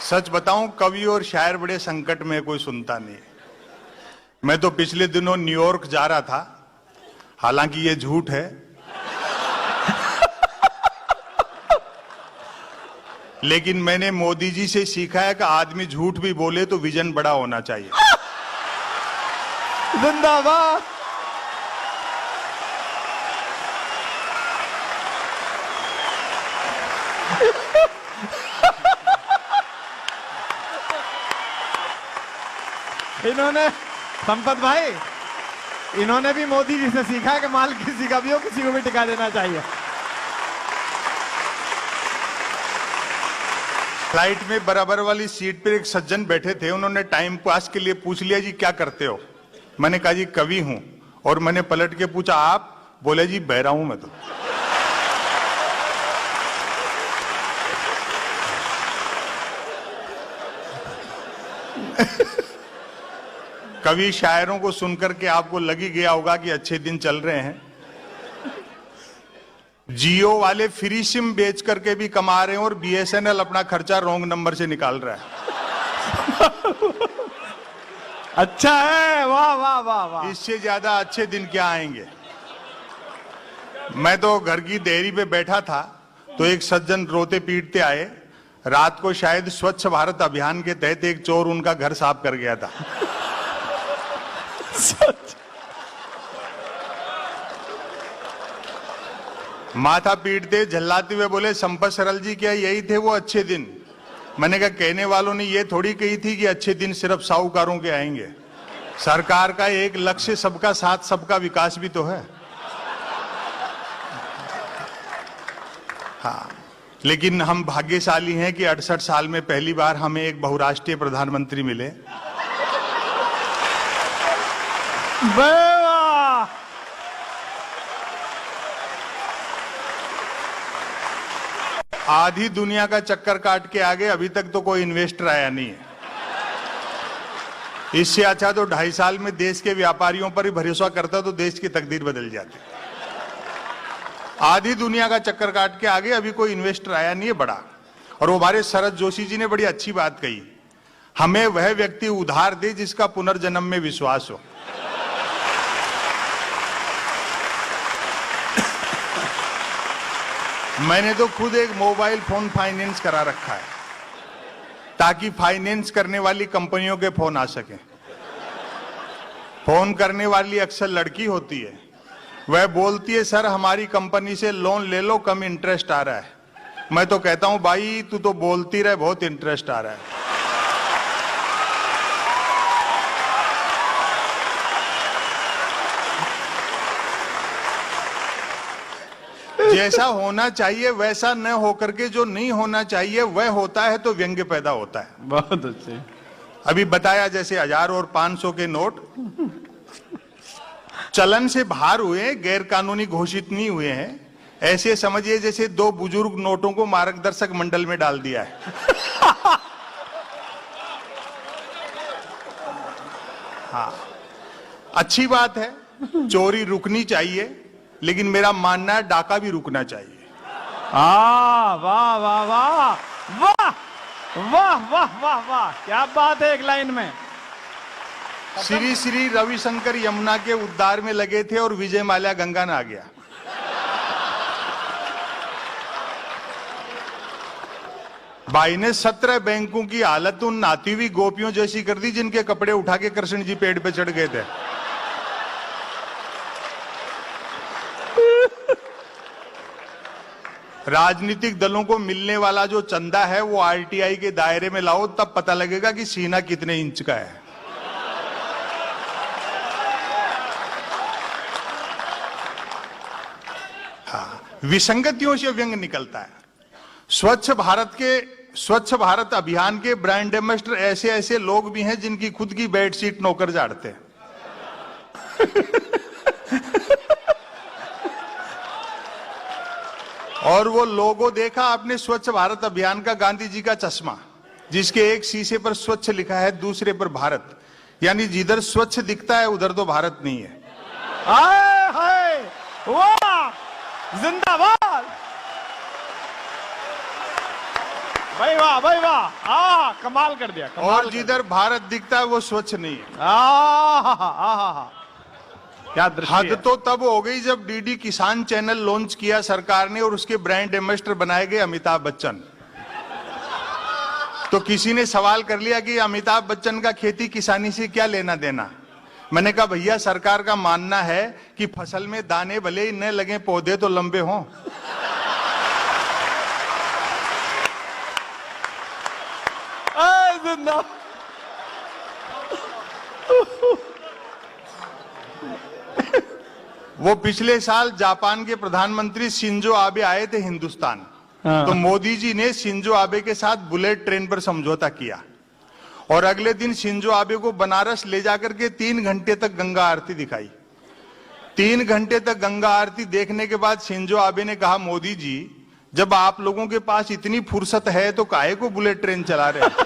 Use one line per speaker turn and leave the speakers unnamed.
सच बताऊं, कवि और शायर बड़े संकट में, कोई सुनता नहीं। मैं तो पिछले दिनों न्यूयॉर्क जा रहा था, हालांकि ये झूठ है, लेकिन मैंने मोदी जी से सीखा है कि आदमी झूठ भी बोले तो विजन बड़ा होना चाहिए।
जिंदाबाद। इन्होंने संपत भाई, इन्होंने भी मोदी जी से सीखा है कि माल किसी का भी हो, किसी को भी टिका देना चाहिए।
फ्लाइट में बराबर वाली सीट पर एक सज्जन बैठे थे, उन्होंने टाइम पास के लिए पूछ लिया, जी क्या करते हो? मैंने कहा जी कवि हूं। और मैंने पलट के पूछा आप? बोले जी बहरा हूं मैं तो। कवि शायरों को सुनकर के आपको लग ही गया होगा कि अच्छे दिन चल रहे हैं। जियो वाले फ्री सिम बेच करके भी कमा रहे हैं और बीएसएनएल अपना खर्चा रॉन्ग नंबर से निकाल रहा है।
अच्छा है, वाह वाह वाह वाह।
इससे ज्यादा अच्छे दिन क्या आएंगे। मैं तो घर की देहरी पे बैठा था तो एक सज्जन रोते पीटते आए। रात को शायद स्वच्छ भारत अभियान के तहत एक चोर उनका घर साफ कर गया था। माथा पीटते झल्लाते हुए बोले, संपत सरल जी क्या यही थे वो अच्छे दिन? मैंने कहा कहने वालों ने ये थोड़ी कही थी कि अच्छे दिन सिर्फ साहूकारों के आएंगे। सरकार का एक लक्ष्य सबका साथ सबका विकास भी तो है। हाँ, लेकिन हम भाग्यशाली हैं कि 68 साल में पहली बार हमें एक बहुराष्ट्रीय प्रधानमंत्री मिले। आधी दुनिया का चक्कर काट के आगे अभी तक तो कोई इन्वेस्टर आया नहीं है। इससे अच्छा तो 2.5 साल में देश के व्यापारियों पर ही भरोसा करता तो देश की तकदीर बदल जाती। आधी दुनिया का चक्कर काट के आगे अभी कोई इन्वेस्टर आया नहीं है बड़ा। और वो हमारे शरद जोशी जी ने बड़ी अच्छी बात कही, हमें वह व्यक्ति उधार दे जिसका पुनर्जन्म में विश्वास हो। मैंने तो खुद एक मोबाइल फोन फाइनेंस करा रखा है ताकि फाइनेंस करने वाली कंपनियों के फोन आ सके। फोन करने वाली अक्सर लड़की होती है, वह बोलती है सर हमारी कंपनी से लोन ले लो, कम इंटरेस्ट आ रहा है। मैं तो कहता हूं भाई तू तो बोलती रहे, बहुत इंटरेस्ट आ रहा है। जैसा होना चाहिए वैसा न होकर के जो नहीं होना चाहिए वह होता है तो व्यंग्य पैदा होता है।
बहुत अच्छे।
अभी बताया जैसे 1000 और 500 के नोट चलन से बाहर हुए, गैर कानूनी घोषित नहीं हुए हैं। ऐसे समझिए जैसे 2 बुजुर्ग नोटों को मार्गदर्शक मंडल में डाल दिया है। हाँ, अच्छी बात है, चोरी रुकनी चाहिए, लेकिन मेरा मानना है डाका भी रुकना चाहिए।
वाह वाह वाह वाह वाह वाह वाह वाह वाह, क्या बात है। एक लाइन में
श्री श्री रविशंकर यमुना के उद्धार में लगे थे और विजय माल्या गंगा में आ गया। भाई ने 17 बैंकों की हालत उन नाती हुई गोपियों जैसी कर दी जिनके कपड़े उठा के कृष्ण जी पेड़ पे चढ़ गए थे। राजनीतिक दलों को मिलने वाला जो चंदा है वो आरटीआई के दायरे में लाओ, तब पता लगेगा कि सीना कितने इंच का है। हाँ, विसंगतियों से व्यंग निकलता है। स्वच्छ भारत अभियान के ब्रांड एम्बेसडर ऐसे ऐसे लोग भी हैं जिनकी खुद की बेडशीट नौकर झाड़ते हैं। और वो लोगो देखा आपने स्वच्छ भारत अभियान का, गांधी जी का चश्मा जिसके एक शीशे पर स्वच्छ लिखा है, दूसरे पर भारत, यानी जिधर स्वच्छ दिखता है उधर तो भारत नहीं है।
हाय हाय वाह, जिंदाबाद। भाई वाह भाई वाह, कमाल कर दिया, कमाल
और
कर
जिधर भारत दिखता है वो स्वच्छ नहीं है।
दिया। क्या दृश्य
हद
है।
तो तब हो गई जब डीडी किसान चैनल लॉन्च किया सरकार ने और उसके ब्रांड एम्बेसडर बनाए गए अमिताभ बच्चन। तो किसी ने सवाल कर लिया कि अमिताभ बच्चन का खेती किसानी से क्या लेना देना। मैंने कहा भैया सरकार का मानना है कि फसल में दाने भले ही न लगे, पौधे तो लंबे हों।
जिंदा।
वो पिछले साल जापान के प्रधानमंत्री शिंजो आबे आए थे हिंदुस्तान। तो मोदी जी ने शिंजो आबे के साथ बुलेट ट्रेन पर समझौता किया और अगले दिन शिंजो आबे को बनारस ले जाकर के 3 घंटे तक गंगा आरती दिखाई। 3 घंटे तक गंगा आरती देखने के बाद शिंजो आबे ने कहा, मोदी जी जब आप लोगों के पास इतनी फुर्सत है तो काहे को बुलेट ट्रेन चला रहे हैं?